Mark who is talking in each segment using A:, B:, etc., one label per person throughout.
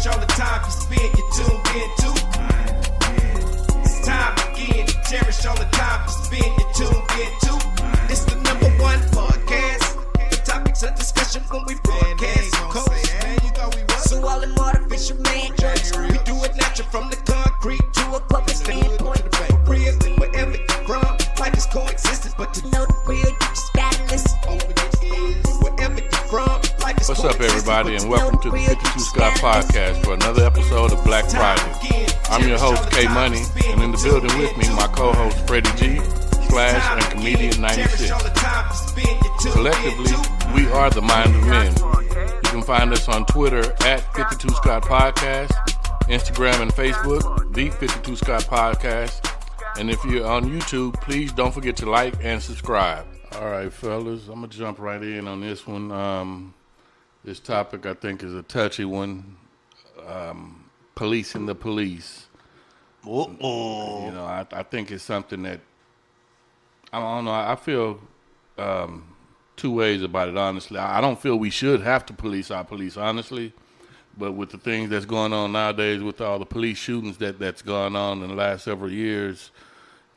A: cherish all the time you spend, you tuned in to. It's time again to cherish all the time you spend, you tuned in to. It's the number one podcast. The topics of discussion when we broadcast. So all them artificial man jokes, we do it natural from the concrete to a public standpoint. Real, wherever you from, life is coexistence, but to know the real, you just gotta listen. Wherever you from, life is
B: What's up, everybody, and welcome to the 52 Scott Podcast for another episode of Black Friday. I'm your host, K Money, and in the building with me, my co-host, Freddie G, Flash, and Comedian 96. Collectively, we are the Mind of Men. You can find us on Twitter at 52 Scott Podcast, Instagram and Facebook, the 52 Scott Podcast. And if you're on YouTube, please don't forget to like and subscribe. All right, fellas, I'm going to jump right in on this one. This topic, I think, is a touchy one. Policing the police.
C: Uh-oh.
B: You know, I think it's something that, I don't know, I feel two ways about it, honestly. I don't feel we should have to police our police, honestly. But with the things that's going on nowadays, with all the police shootings that's gone on in the last several years,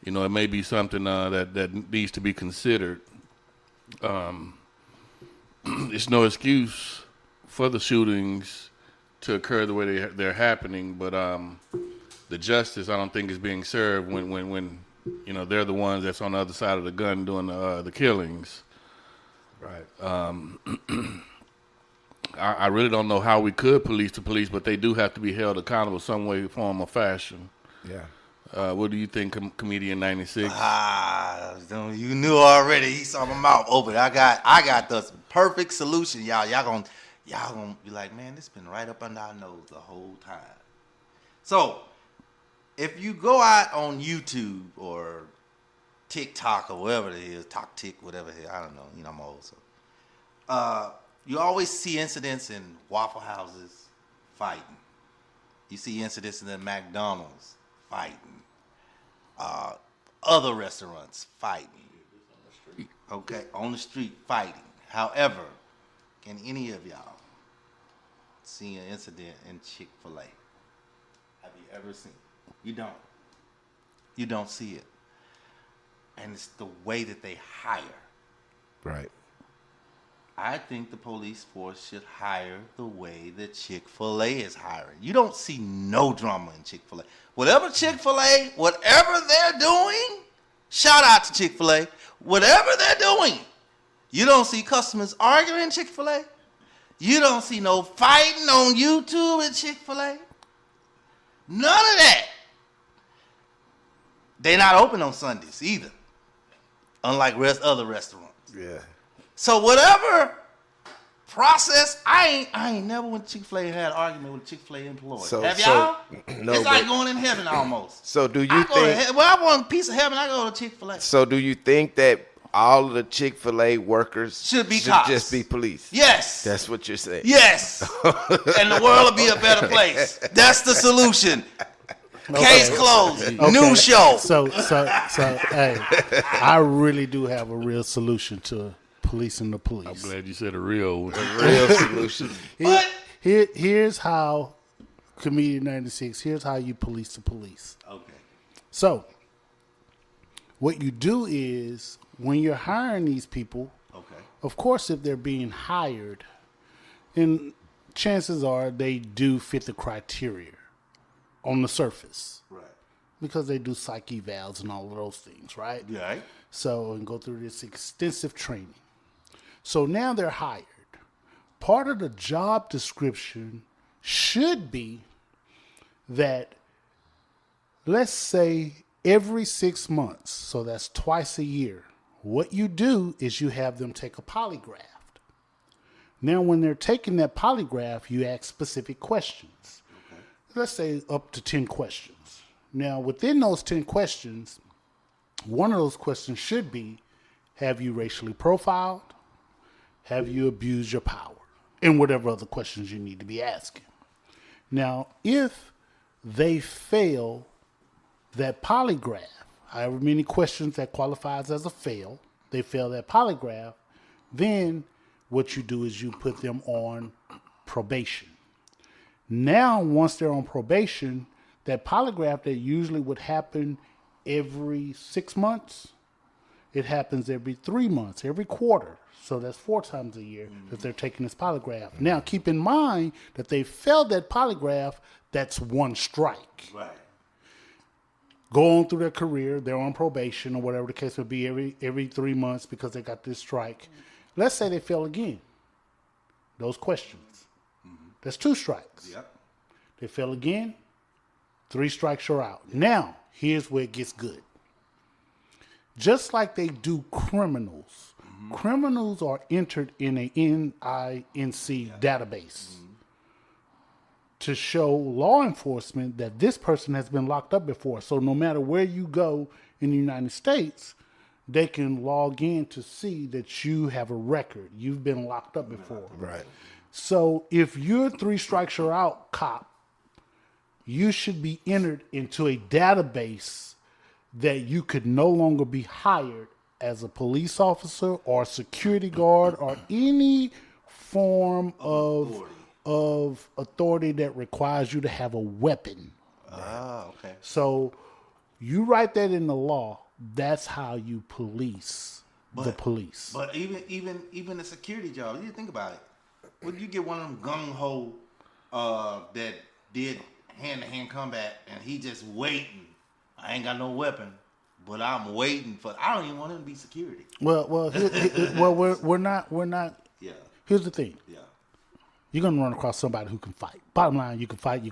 B: you know, it may be something that needs to be considered. It's no excuse for the shootings to occur the way they're happening, but the justice, I don't think, is being served when you know, they're the ones that's on the other side of the gun doing the killings.
C: Right.
B: I really don't know how we could police the police, but they do have to be held accountable some way, form, or fashion.
C: Yeah.
B: What do you think, Comedian 96?
C: You knew already. He saw my mouth open. I got the perfect solution, y'all. Y'all gonna be like, man, this been right up under our nose the whole time. So, if you go out on YouTube or TikTok or whatever it is, TikTok, whatever it is, I don't know. You know, I'm old, so. You always see incidents in Waffle Houses fighting. You see incidents in the McDonald's fighting. Other restaurants fighting. Okay, on the street fighting. However, can any of y'all see an incident in Chick-fil-A? Have you ever seen it? You don't. You don't see it. And it's the way that they hire.
D: Right.
C: I think the police force should hire the way that Chick-fil-A is hiring. You don't see no drama in Chick-fil-A. Whatever Chick-fil-A, whatever they're doing, shout out to Chick-fil-A. Whatever they're doing, you don't see customers arguing in Chick-fil-A. You don't see no fighting on YouTube at Chick-fil-A. None of that. They're not open on Sundays either, unlike other restaurants.
D: Yeah.
C: So whatever process, I ain't never went to Chick-fil-A and had an argument with a Chick-fil-A employee. Have y'all?
D: No,
C: it's like going in heaven almost.
D: So do you
C: I want a piece of heaven, I go to Chick-fil-A.
D: So do you think that all of the Chick-fil-A workers
C: should cops.
D: just be police?
C: Yes.
D: That's what you're saying.
C: Yes. And the world will be a better place. That's the solution. Okay. Case closed. Okay. New show.
E: So, hey, I really do have a real solution to policing the police.
B: I'm glad you said a real one.
D: A real solution.
E: Here's how, Comedian 96, here's how you police the police.
C: Okay.
E: So, what you do is, when you're hiring these people,
C: okay,
E: of course, if they're being hired, then chances are they do fit the criteria on the surface.
C: Right.
E: Because they do psych evals and all of those things, right?
C: Right.
E: So, and go through this extensive training. So now they're hired. Part of the job description should be that, let's say, every 6 months, so that's twice a year, what you do is you have them take a polygraph. Now, when they're taking that polygraph, you ask specific questions. Okay. Let's say up to 10 questions. Now, within those 10 questions, one of those questions should be, have you racially profiled? Have you abused your power? And whatever other questions you need to be asking. Now, if they fail that polygraph, however many questions that qualifies as a fail, they fail that polygraph, then what you do is you put them on probation. Now, once they're on probation, that polygraph that usually would happen every 6 months, it happens every 3 months, every quarter. So that's 4 times a year that they're taking this polygraph. Now, keep in mind that they failed that polygraph, that's 1 strike.
C: Right.
E: Go on through their career, they're on probation or whatever the case would be every 3 months because they got this strike. Let's say they fail again. Those questions. That's 2 strikes.
C: Yep.
E: They fail again, 3 strikes are out. Now, here's where it gets good. Just like they do criminals, criminals are entered in a NINC database to show law enforcement that this person has been locked up before. So no matter where you go in the United States, they can log in to see that you have a record. You've been locked up before.
D: Right.
E: So if you're 3 strikes are out cop, you should be entered into a database that you could no longer be hired as a police officer or a security guard or any form of authority that requires you to have a weapon.
C: Oh, okay.
E: So you write that in the law. That's how you police the police.
C: But even a security job, you think about it. Would you get one of them gung ho that did hand-to-hand combat and he just waiting? I ain't got no weapon, but I'm waiting for. I don't even want him to be security.
E: Well, we're not.
C: Yeah.
E: Here's the thing.
C: Yeah.
E: You're gonna run across somebody who can fight. Bottom line, you can fight.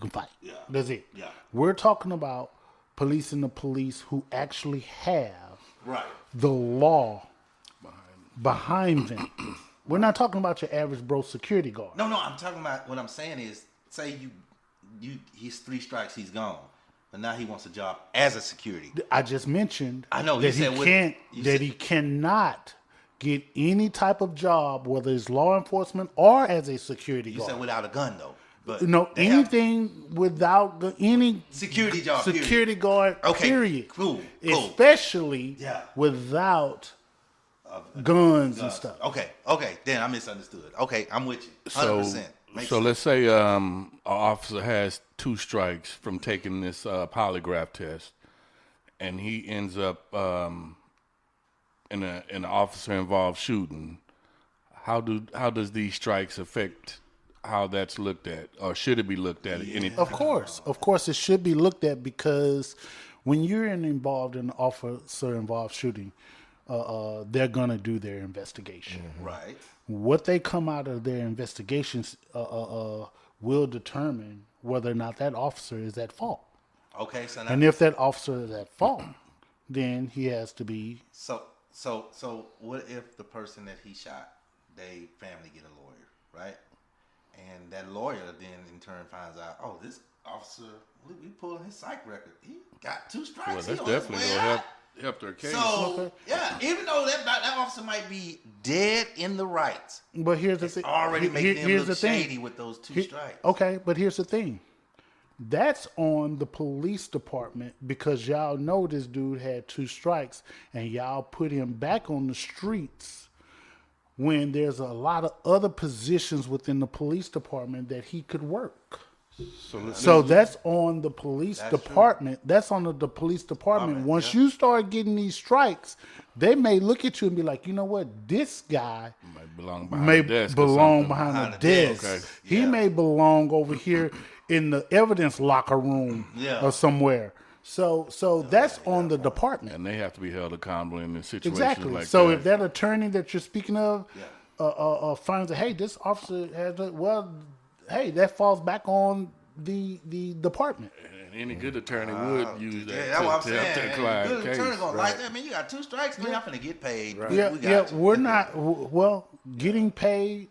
C: Yeah.
E: That's it.
C: Yeah.
E: We're talking about policing the police who actually have
C: Right.
E: the law behind them. We're not talking about your average bro security guard.
C: No, I'm talking about what I'm saying is, say he's 3 strikes, he's gone, but now he wants a job as a security.
E: I just mentioned
C: I know,
E: that
C: you said
E: he cannot get any type of job, whether it's law enforcement or as a security
C: You
E: guard.
C: said without a gun though, but
E: No,
C: they have
E: anything without any
C: security job.
E: security guard.
C: Okay,
E: Period.
C: cool.
E: Especially
C: Yeah.
E: without guns and stuff.
C: Okay, then I misunderstood. Okay, I'm with you. 100%.
B: So let's say an officer has 2 strikes from taking this polygraph test, and he ends up in an officer-involved shooting. How does these strikes affect how that's looked at, or should it be looked at?
E: Of course, it should be looked at because when you're involved in an officer-involved shooting, they're gonna do their investigation.
C: Right.
E: What they come out of their investigations will determine whether or not that officer is at fault.
C: Okay, so now,
E: And if that officer is at fault, then he has to be.
C: so what if the person that he shot, they family get a lawyer, right? And that lawyer then in turn finds out, oh, this officer, we pulling his psych record. He got 2 strikes.
B: Well, that's
C: He on his
B: definitely
C: way
B: gonna
C: out.
B: help their case.
C: So yeah, even though that officer might be dead in the rights,
E: But here's the thing.
C: already making them
E: here's
C: look
E: the thing.
C: shady with those 2 strikes.
E: Okay, but here's the thing. That's on the police department because y'all know this dude had 2 strikes and y'all put him back on the streets when there's a lot of other positions within the police department that he could work. So that's on the police department. That's on the police department. Once you start getting these strikes, they may look at you and be like, you know what, this guy
B: Might belong behind
E: may
B: the desk.
E: belong
B: or something.
E: behind the desk.
B: Okay.
E: He may belong over here in the evidence locker room or somewhere. So that's on the department.
B: And they have to be held accountable in the situations
E: Exactly.
B: like
E: So
B: that.
E: if that attorney that you're speaking of finds that, hey, this officer has that falls back on the department.
B: And any good attorney would use that
C: That's what I'm
B: to help
C: saying.
B: their client
C: Good
B: case.
C: attorney gonna like that. Man, you got 2 strikes, man. I'm finna get paid. Right.
E: Yeah,
C: We got you.
E: we're not. Well, getting paid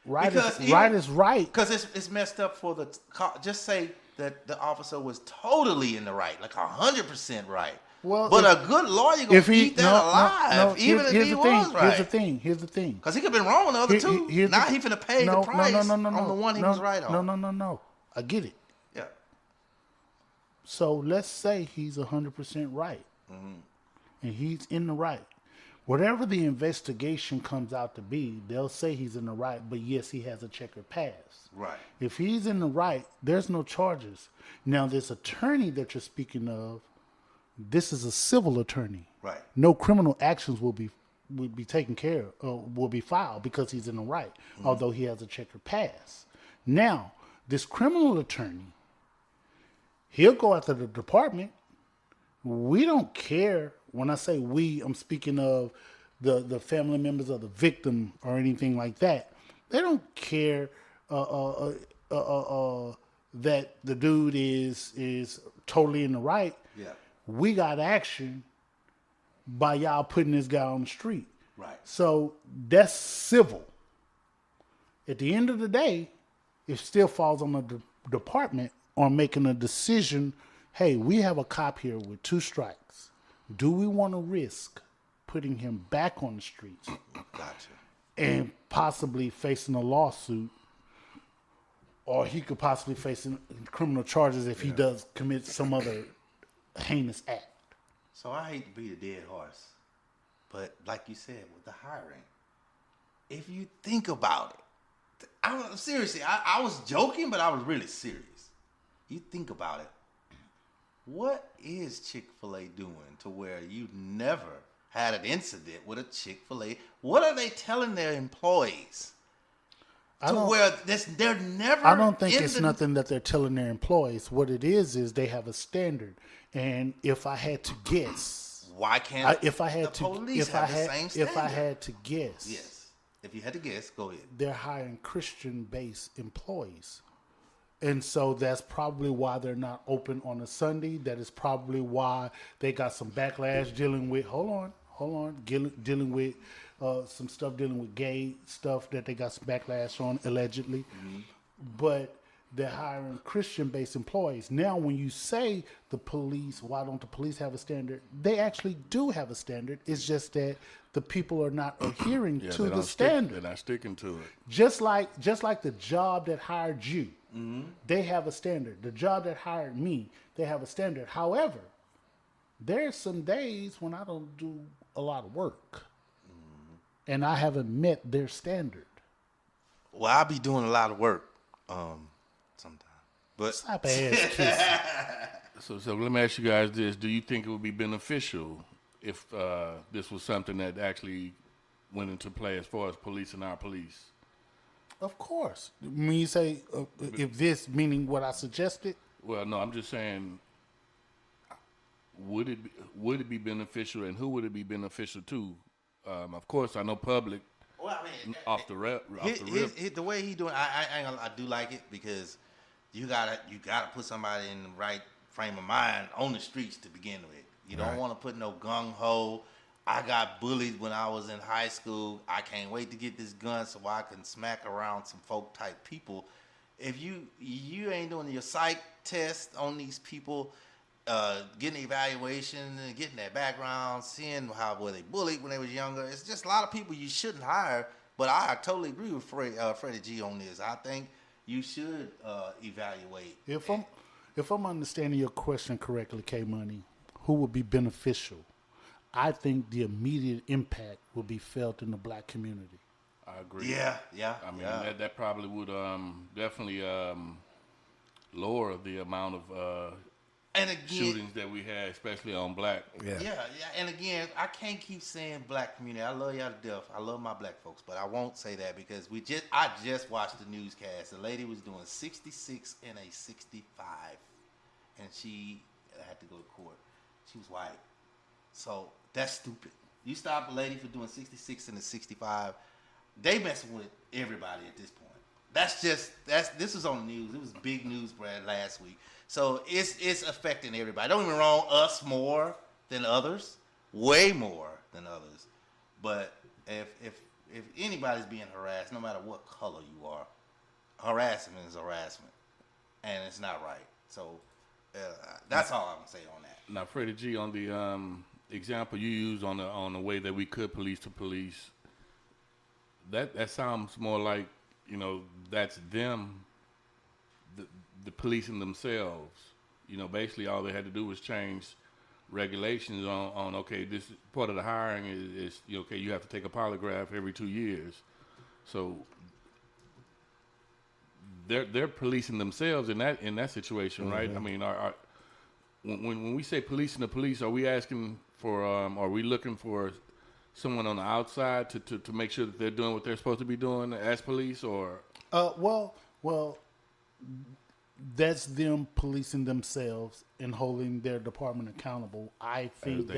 E: right is right.
C: Because it's messed up for the just say that the officer was totally in the right, like 100% right.
E: Well,
C: but a good lawyer gonna keep that alive, even if he was right.
E: Here's the thing.
C: Because he could have been wrong on the other 2. Now he finna pay the price on the one he was right on.
E: No. I get it.
C: Yeah.
E: So let's say he's 100% right, and he's in the right. Whatever the investigation comes out to be, they'll say he's in the right, but yes, he has a checkered past.
C: Right.
E: If he's in the right, there's no charges. Now, this attorney that you're speaking of, this is a civil attorney.
C: Right.
E: No criminal actions will be taken care of, will be filed because he's in the right, although he has a checkered past. Now, this criminal attorney, he'll go after the department. We don't care. When I say we, I'm speaking of the family members of the victim or anything like that. They don't care that the dude is totally in the right.
C: Yeah.
E: We got action by y'all putting this guy on the street.
C: Right.
E: So that's civil. At the end of the day, it still falls on the department on making a decision. Hey, we have a cop here with 2 strikes. Do we want to risk putting him back on the streets?
C: Gotcha.
E: And possibly facing a lawsuit, or he could possibly face criminal charges if he does commit some other heinous act.
C: So I hate to be the dead horse, but like you said, with the hiring, if you think about it, seriously, I was joking, but I was really serious. You think about it. What is Chick-fil-A doing to where you never had an incident with a Chick-fil-A? What are they telling their employees? They're never.
E: I don't think it's nothing that they're telling their employees. What it is they have a standard. And if I had to guess,
C: why can't
E: if I had
C: the
E: to,
C: police
E: if
C: have
E: I
C: the
E: had,
C: same
E: if
C: standard?
E: I had to guess,
C: Yes. If you had to guess, go ahead.
E: they're hiring Christian-based employees. And so that's probably why they're not open on a Sunday. That is probably why they got some backlash dealing with, dealing with some stuff dealing with gay stuff that they got some backlash on, allegedly. Mm-hmm. But they're hiring Christian-based employees. Now, when you say the police, why don't the police have a standard? They actually do have a standard. It's just that the people are not adhering to the standard.
B: They're not sticking to it.
E: Just like the job that hired you, they have a standard. The job that hired me, they have a standard. However, there's some days when I don't do a lot of work, and I haven't met their standard.
C: Well, I'll be doing a lot of work sometimes. But
E: Stop ass kissing.
B: So let me ask you guys this. Do you think it would be beneficial if this was something that actually went into play as far as policing our police?
E: Of course. When you say if this, meaning what I suggested?
B: Well, no, I'm just saying, would it be beneficial, and who would it be beneficial to? Of course, I know public.
C: Well, I mean,
B: off the rip.
C: The way he doing, I do like it because you gotta put somebody in the right frame of mind on the streets to begin with. You don't want to put no gung ho. I got bullied when I was in high school. I can't wait to get this gun so I can smack around some folk type people. If you ain't doing your psych test on these people, getting evaluation, and getting their background, seeing how were they bullied when they was younger, it's just a lot of people you shouldn't hire. But I totally agree with Freddie G on this. I think you should evaluate.
E: If I'm understanding your question correctly, K Money, who would be beneficial? I think the immediate impact will be felt in the black community.
B: I agree.
C: Yeah.
B: I mean, that probably would definitely lower the amount of
C: and again,
B: shootings that we had, especially on black.
C: Yeah. And again, I can't keep saying black community. I love y'all to death. I love my black folks, but I won't say that because I just watched the newscast. The lady was doing 66 and a 65, and she had to go to court. She was white, so that's stupid. You stop a lady for doing 66 and a 65. They messing with everybody at this point. This was on the news. It was big news, Brad, last week. So it's affecting everybody. Don't get me wrong, us more than others, way more than others. But if anybody's being harassed, no matter what color you are, harassment is harassment, and it's not right. So that's all I'm gonna say on that.
B: Now, Freddie G, on the example you used on the way that we could police to police, that sounds more like, that's them, the policing themselves. Basically all they had to do was change regulations on okay, this is part of the hiring is okay, you have to take a polygraph every 2 years. So they're policing themselves in that situation, right? I mean, when we say policing the police, are we asking for are we looking for someone on the outside to make sure that they're doing what they're supposed to be doing as police, or
E: Well, that's them policing themselves and holding their department accountable. I think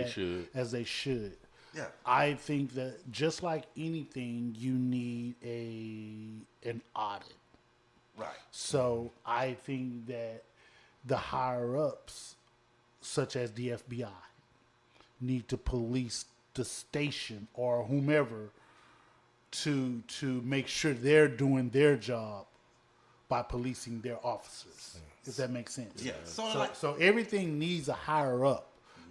E: as they should.
C: Yeah.
E: I think that just like anything, you need an audit.
C: Right.
E: So I think that the higher ups, such as the FBI, need to police the station or whomever to make sure they're doing their job by policing their officers. If that makes sense.
C: Yeah.
E: So everything needs a higher up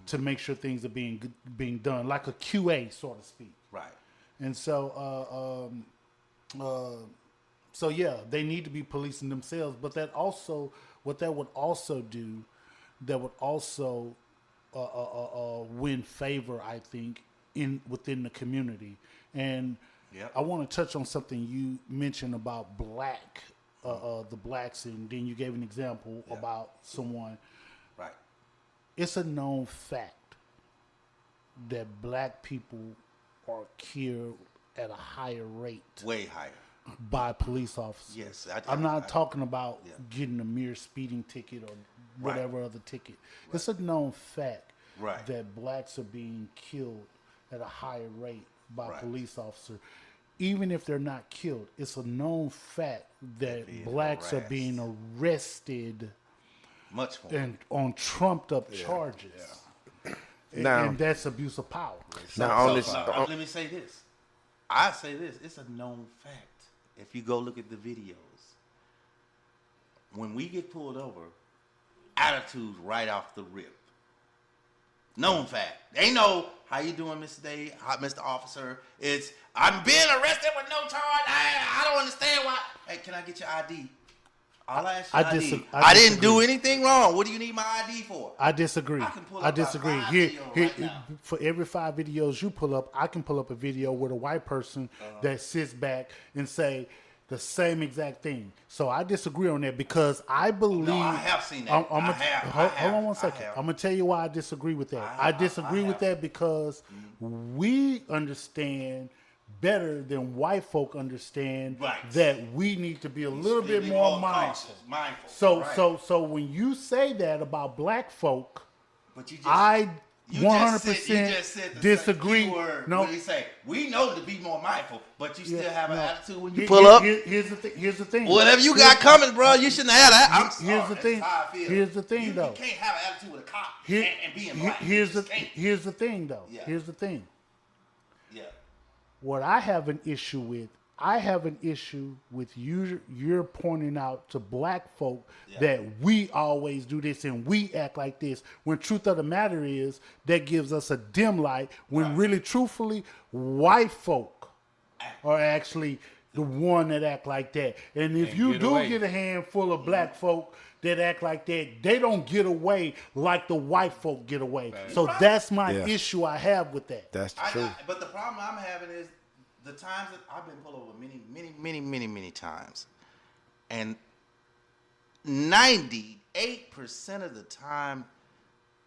E: to make sure things are being done, like a QA, so to speak.
C: Right.
E: And so, so yeah, they need to be policing themselves. But that also, what that would also do, that would also win favor, I think, within the community. And
C: Yep.
E: I want to touch on something you mentioned about the blacks, and then you gave an example about someone.
C: Right.
E: It's a known fact that black people are killed at a higher rate
C: Way higher.
E: by police officers.
C: Yes,
E: I'm not talking about getting a mere speeding ticket or whatever other ticket. It's a known fact that blacks are being killed at a higher rate by police officers. Even if they're not killed, it's a known fact that blacks are being arrested
C: much more
E: and on trumped up charges. And that's abuse of power.
C: Let me say this. I say this. It's a known fact. If you go look at the videos, when we get pulled over, attitudes right off the rip. Known fact. They know how you doing, Mr. Day, Mr. Officer. It's I'm being arrested with no charge. I don't understand why. Hey, can I get your ID? All I ask you ID. I didn't do anything wrong. What do you need my ID for?
E: I disagree.
C: I can pull
E: I
C: up
E: disagree.
C: my
E: Here,
C: video
E: here,
C: right now.
E: for every 5 videos you pull up, I can pull up a video with a white person that sits back and say the same exact thing. So I disagree on that because I believe. No,
C: I have seen that.
E: Hold on one second. I'm gonna tell you why I disagree with that. I disagree with that because we understand better than white folk understand that we need to be a little bit more mindful. So when you say that about black folk,
C: but you just,
E: I
C: you
E: 100%
C: just said the
E: disagree.
C: Keyword
E: No,
C: when you say we know to be more mindful, but you still have an attitude when you
E: Here-
C: pull up.
E: Here's the thing.
C: Whatever you got coming, bro, you shouldn't have that. I'm sorry.
E: Here's the thing.
C: That's how I feel.
E: Here's the thing, though.
C: You can't have an attitude with a cop
E: Here-
C: and being black.
E: here's
C: You
E: the
C: just can't.
E: here's the thing, though.
C: Yeah.
E: Here's the thing.
C: Yeah.
E: What I have an issue with, you're pointing out to black folk that we always do this and we act like this. When truth of the matter is, that gives us a dim light. When really, truthfully, white folk are actually the one that act like that. And if you do get a handful of black folk that act like that, they don't get away like the white folk get away. So that's my issue I have with that.
D: That's the truth.
C: But the problem I'm having is the times that I've been pulled over many times, and 98% of the time,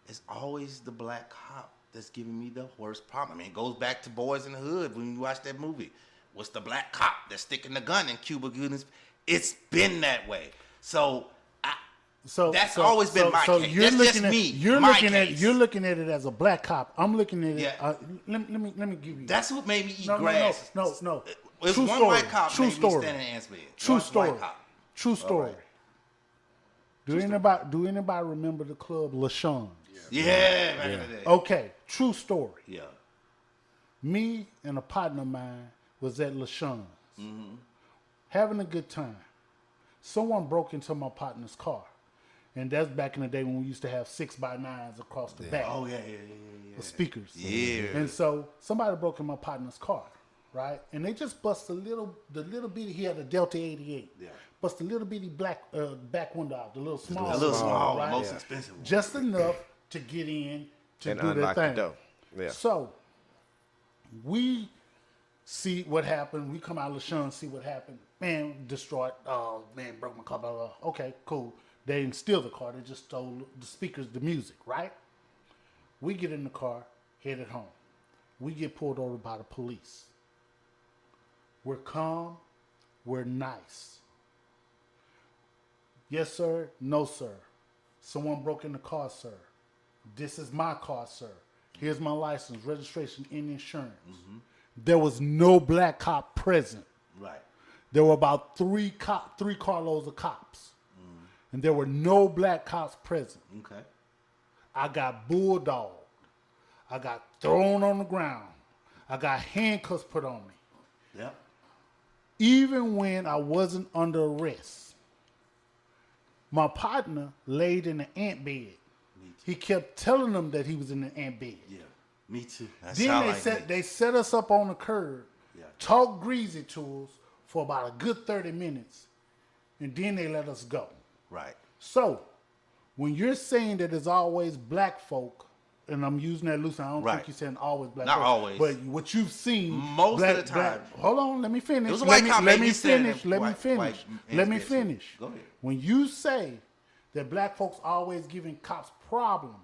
C: it's always the black cop that's giving me the worst problem. I mean, it goes back to Boys in the Hood when you watch that movie. What's the black cop that's sticking the gun in Cuba Gooding? It's been that way. So that's always been my case.
E: You're
C: That's
E: looking
C: just
E: at,
C: me.
E: You're
C: my
E: looking
C: case.
E: at you're looking at it as a black cop. I'm looking at it.
C: Yeah.
E: Let me give you.
C: That's what made me eat
E: no,
C: grass.
E: No.
C: It's
E: True
C: one
E: story.
C: white cop
E: True
C: made
E: story.
C: me stand in ants bed.
E: True
C: One
E: story.
C: white cop.
E: True story.
C: Right.
E: Do anybody remember the club LaShawn?
C: Yeah, back in the day.
E: Okay, true story.
C: Yeah.
E: Me and a partner of mine was at LaShawn's, having a good time. Someone broke into my partner's car. And that's back in the day when we used to have 6x9s across the back.
C: Oh, yeah.
E: The speakers.
C: Yeah.
E: And so somebody broke in my partner's car, right? And they just bust the little bitty, he had a Delta 88.
C: Yeah.
E: Bust the little bitty back window out, the little small.
C: A little small,
E: right?
C: the most expensive one.
E: Just enough to get in to
D: And
E: do their
D: unlock the
E: thing.
D: door. Yeah.
E: So we see what happened. We come out of LaShawn, see what happened. Man, destroyed. Oh, man, broke my car. Blah, blah, blah. Okay, cool. They didn't steal the car. They just stole the speakers, the music, right? We get in the car, headed home. We get pulled over by the police. We're calm. We're nice. Yes, sir. No, sir. Someone broke in the car, sir. This is my car, sir. Here's my license, registration, and insurance. Mm-hmm. There was no black cop present.
C: Right.
E: There were about three carloads of cops. Mm. And there were no black cops present.
C: Okay.
E: I got bulldogged. I got thrown on the ground. I got handcuffs put on me.
C: Yep.
E: Even when I wasn't under arrest, my partner laid in the ant bed. He kept telling them that he was in the ant bed.
C: Yeah, me too.
E: Then they set us up on the curb, talked greasy to us for about a good 30 minutes, and then they let us go.
C: Right.
E: So, when you're saying that there's always black folk, and I'm using that loosely, I don't think you're saying always black folk.
C: Not always.
E: But what you've seen.
C: Most of the time.
E: Hold on, let me finish.
C: It was a white cop.
E: Let me finish. Let me
C: White
E: finish.
C: Go ahead.
E: When you say that black folks always giving cops problems,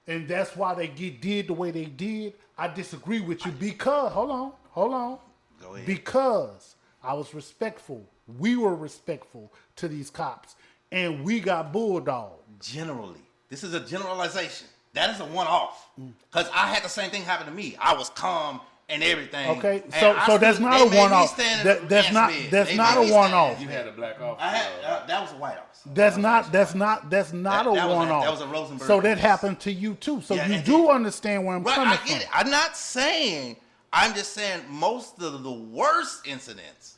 E: and that's why they did the way they did, I disagree with you because, hold on.
C: Go ahead.
E: Because I was respectful. We were respectful to these cops, and we got bulldogged.
C: Generally. This is a generalization. That is a one-off. Because I had the same thing happen to me. I was calm and everything.
E: Okay, so that's not a one-off. That's not a one-off.
B: You had a black officer.
C: I had that was a white officer.
E: That's not a one-off.
C: That was a Rosenberg
E: So that
C: case.
E: happened to you too. So
C: Yeah,
E: you
C: it
E: do
C: did.
E: understand where I'm
C: Right,
E: coming
C: I
E: from.
C: get it. I'm not saying. I'm just saying most of the worst incidents,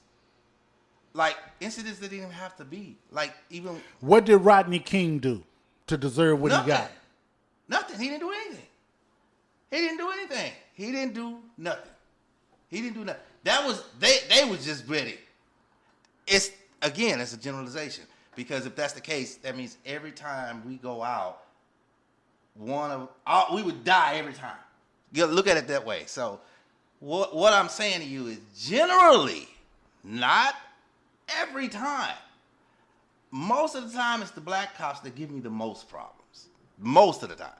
C: like incidents that didn't even have to be, like even
E: What did Rodney King do to deserve what
C: nothing.
E: he got?
C: Nothing. He didn't do anything. He didn't do anything. He didn't do nothing. He didn't do nothing. That was they was just ready. It's a generalization. Because if that's the case, that means every time we go out, we would die every time. Look at it that way. So what I'm saying to you is generally, not every time. Most of the time, it's the black cops that give me the most problems. Most of the time.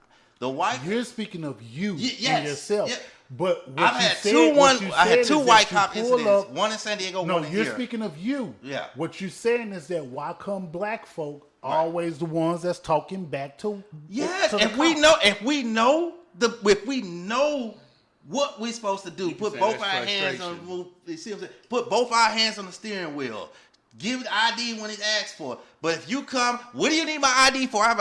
C: The white.
E: You're speaking of you
C: Yes,
E: and yourself.
C: yeah.
E: But what
C: I've
E: you
C: had
E: said,
C: I had two
E: is
C: white
E: that you
C: cop
E: pull
C: incidents.
E: up-
C: One in San Diego,
E: No,
C: one in
E: you're
C: here.
E: speaking of you.
C: Yeah.
E: What you're saying is that why come black folk always the ones that's talking back to
C: Yes,
E: to the
C: if we
E: cops?
C: know what we're supposed to do, put
B: say
C: both
B: that's
C: our hands on
B: frustration.
C: you see what I'm saying? Put both our hands on the steering wheel. Give the ID when it's asked for. But if you come, what do you need my ID for? I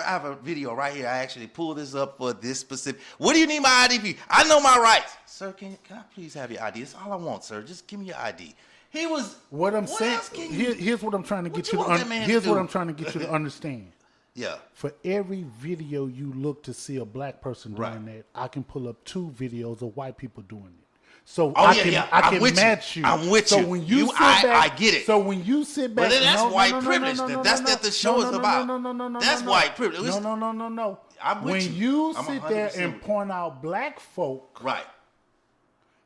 C: have a video right here. I actually pulled this up for this specific. What do you need my ID for? I know my rights. Sir, can I please have your ID? That's all I want, sir. Just give me your ID. He was.
E: What I'm saying.
C: else can you-
E: Here's what I'm trying to
C: What
E: get
C: you
E: you to.
C: want that man to
E: Here's what
C: do?
E: I'm trying to get you to understand.
C: Yeah.
E: For every video you look to see a black person doing
C: Right.
E: that, I can pull up 2 videos of white people doing it. So
C: Oh,
E: I
C: yeah,
E: can
C: yeah.
E: I
C: I'm
E: can
C: with you.
E: match you.
C: I'm with
E: so
C: you.
E: when you
C: You-
E: sit
C: I-
E: back,
C: I get it.
E: So when you sit back,
C: But then that's
E: no,
C: white
E: no, no,
C: privilege.
E: no, no, no,
C: That's
E: no,
C: what the
E: no,
C: show
E: no,
C: is
E: no,
C: about.
E: No, no, no, no,
C: That's
E: no,
C: white privilege.
E: No.
C: I'm with
E: when
C: you.
E: you
C: I'm
E: sit there
C: 100%
E: and
C: with you.
E: point out black folk
C: Right.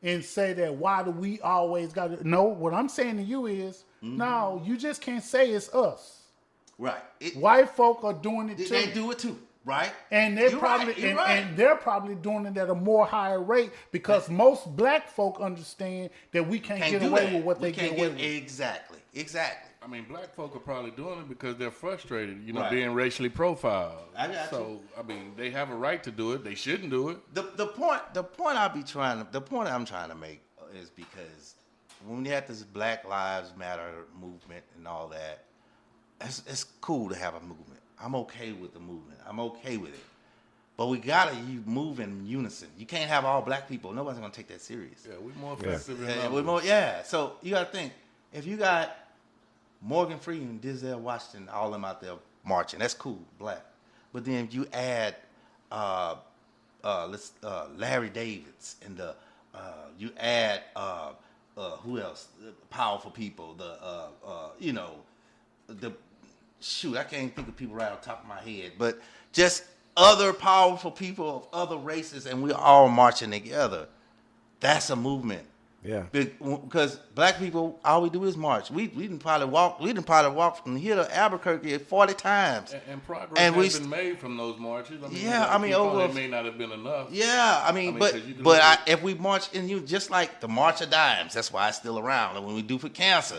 E: and say that why do we always got to? No, what I'm saying to you is no. You just can't say it's us.
C: Right.
E: White folk are doing it too.
C: They do it too. Right.
E: And they're
C: You're
E: probably
C: right, you're
E: and,
C: right.
E: and they're probably doing it at a more higher rate because most black folk understand that we can't get
C: do
E: away
C: that.
E: with what
C: We
E: they
C: can't
E: get away with.
C: Exactly.
B: I mean, black folk are probably doing it because they're frustrated,
C: Right.
B: being racially profiled.
C: I got
B: so, I mean, they have a right to do it. They shouldn't do it.
C: The point I'm trying to make is because when we had this Black Lives Matter movement and all that, it's cool to have a movement. I'm okay with the movement. I'm okay with it. But we gotta move in unison. You can't have all black people. Nobody's gonna take that serious.
B: Yeah, we're more offensive than
C: Yeah,
B: numbers.
C: So you gotta think, if you got Morgan Freeman, Denzel Washington, all them out there marching, that's cool, black. But then you add Larry Davids and you add who else? Powerful people. I can't think of people right off the top of my head, but just other powerful people of other races, and we're all marching together. That's a movement.
D: Yeah.
C: Because black people, all we do is march. We didn't probably walk from here to Albuquerque 40 times.
B: And progress
C: And
B: has been made from those marches. I mean, it may not have been enough.
C: Yeah, if we march in you just like the March of Dimes, that's why it's still around. And when we do for cancer,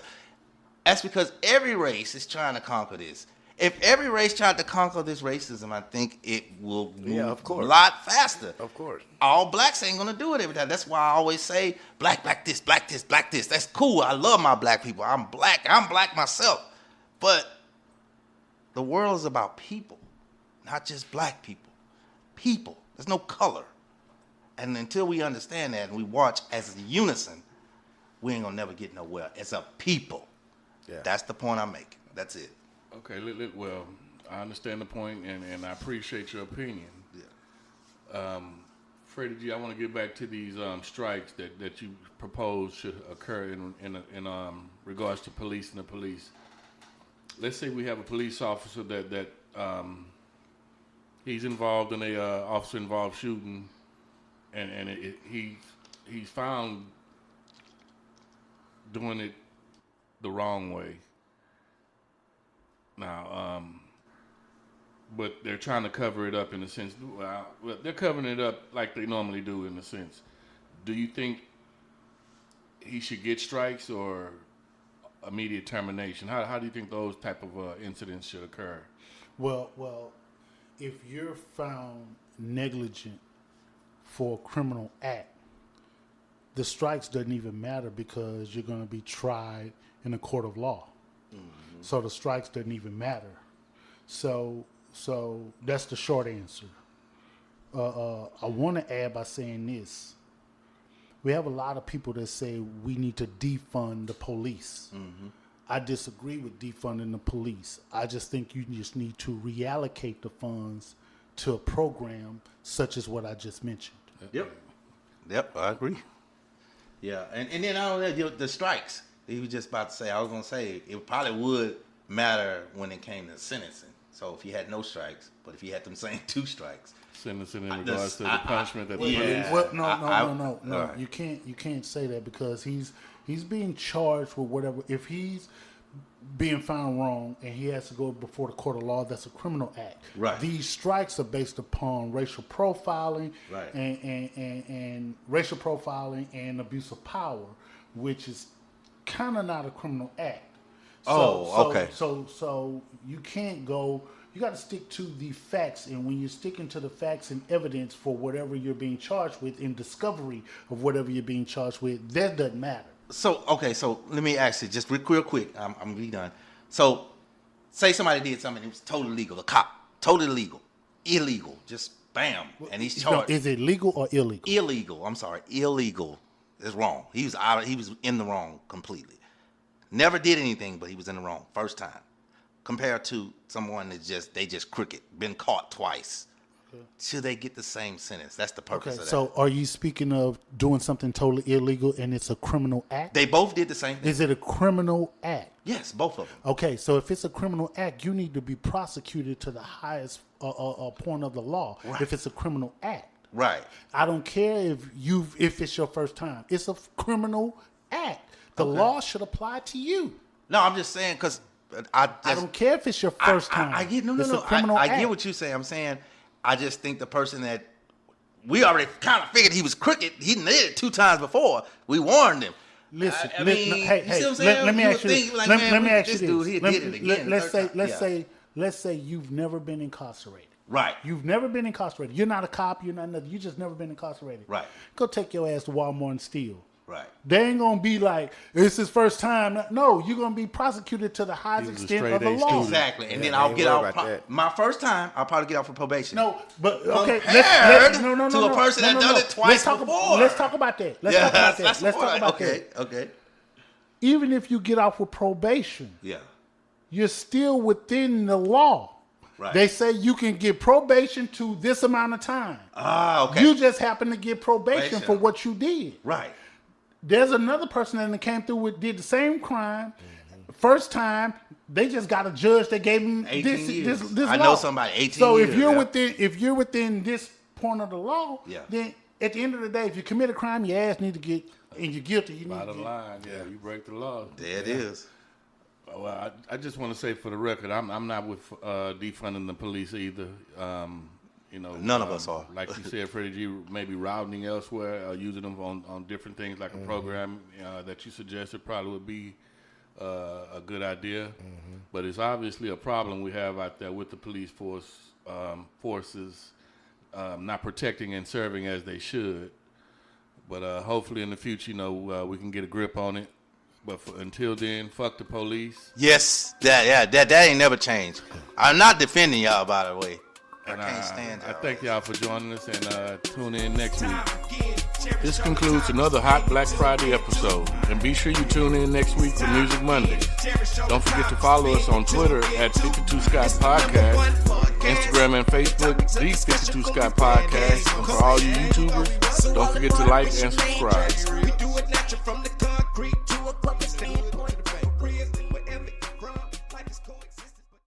C: that's because every race is trying to conquer this. If every race tried to conquer this racism, I think it will move a lot faster.
D: Of course.
C: All blacks ain't gonna do it every time. That's why I always say black this, black this, black this. That's cool. I love my black people. I'm black myself. But the world is about people, not just black people. People. There's no color. And until we understand that and we watch as a unison, we ain't gonna never get nowhere. It's a people. Yeah. That's the point I'm making. That's it.
B: Okay, well, I understand the point, and I appreciate your opinion. Yeah. Freddie G, I want to get back to these strikes that you propose should occur in regards to police and the police. Let's say we have a police officer that he's involved in a officer-involved shooting, and he's found doing it the wrong way. Now, but they're trying to cover it up in a sense. Well, they're covering it up like they normally do in a sense. Do you think he should get strikes or immediate termination? How do you think those type of incidents should occur?
E: Well, if you're found negligent for a criminal act, the strikes doesn't even matter because you're going to be tried in a court of law. Mm-hmm. So the strikes doesn't even matter. So that's the short answer. I want to add by saying this. We have a lot of people that say we need to defund the police. Mm-hmm. I disagree with defunding the police. I just think you just need to reallocate the funds to a program such as what I just mentioned.
C: Yep, I agree. Yeah, and then I don't know, the strikes. He was just about to say, I was going to say, it probably would matter when it came to sentencing. So if you had no strikes, but if you had them saying 2 strikes.
B: Sentencing in regards to the punishment that the police.
E: Well, no. Right. You can't say that because he's being charged with whatever. If he's being found wrong and he has to go before the court of law, that's a criminal act.
C: Right.
E: These strikes are based upon racial profiling,
C: right,
E: and racial profiling and abuse of power, which is kind of not a criminal act.
C: Okay.
E: So you can't go. You got to stick to the facts, and when you're sticking to the facts and evidence for whatever you're being charged with, in discovery of whatever you're being charged with, that doesn't matter.
C: So let me ask you just real quick. I'm really done. So, say somebody did something that was totally legal. A cop, totally legal, illegal, just bam, and he's charged.
E: No, is it legal or illegal?
C: Illegal. I'm sorry, illegal. It's wrong. He was in the wrong completely. Never did anything, but he was in the wrong first time. Compared to someone that just crooked, been caught twice. Okay. Should they get the same sentence? That's the purpose of that.
E: So are you speaking of doing something totally illegal and it's a criminal act?
C: They both did the same thing.
E: Is it a criminal act?
C: Yes, both of them.
E: Okay, so if it's a criminal act, you need to be prosecuted to the highest point of the law. Right. If it's a criminal act.
C: Right.
E: I don't care if it's your first time. It's a criminal act. The law should apply to you.
C: No, I'm just saying because I
E: don't care if it's your first time.
C: I get
E: It's a criminal act.
C: I get what you're saying. I'm saying I just think the person that we already kind of figured he was crooked. He did it 2 times before. We warned him.
E: Listen,
C: I mean, you see what I'm saying?
E: Let me ask you this. Let me ask you
C: this. He did it again.
E: Let's say you've never been incarcerated.
C: Right.
E: You've never been incarcerated. You're not a cop. You're not nothing. You just never been incarcerated.
C: Right.
E: Go take your ass to Walmart and steal.
C: Right.
E: They ain't gonna be like, it's his first time. No, you're gonna be prosecuted to the highest extent of the law.
C: Exactly. And then I'll get out. My first time, I'll probably get out for probation.
E: No, but okay.
C: Compared to a person that done it twice before.
E: Let's talk about that. Let's talk about that.
C: Okay.
E: Even if you get out with probation, you're still within the law.
C: Right.
E: They say you can get probation to this amount of time.
C: Okay.
E: You just happen to get probation for what you did.
C: Right.
E: There's another person that came through did the same crime, First time, they just got a judge that gave him
C: 18 years.
E: this
C: I
E: law.
C: know somebody 18
E: so
C: years.
E: if you're within this point of the law,
C: Yeah.
E: then at the end of the day, if you commit a crime, your ass need to get, and you're guilty, you need to
B: Bottom
E: get.
B: line, you break the law.
C: There it is.
B: Well, I just want to say for the record, I'm not with defunding the police either.
C: None of us are.
B: Like you said, Freddie G, maybe routing elsewhere, using them on different things like a program that you suggested probably would be a good idea. But it's obviously a problem we have out there with the police forces not protecting and serving as they should. But hopefully in the future, we can get a grip on it. But until then, fuck the police.
C: Yes, that ain't never changed. I'm not defending y'all, by the way.
B: And
C: I can't stand
B: I
C: y'all.
B: thank y'all for joining us, and tune in next week. This
A: This
B: concludes another Hot Black Friday episode. And be sure you tune in next week for Music Mondays. Don't forget to follow us on Twitter at 52 Scott Podcast, Instagram and Facebook, The 52 Scott Podcast. And for all you YouTubers, don't forget to like and subscribe.
A: We do it natural from the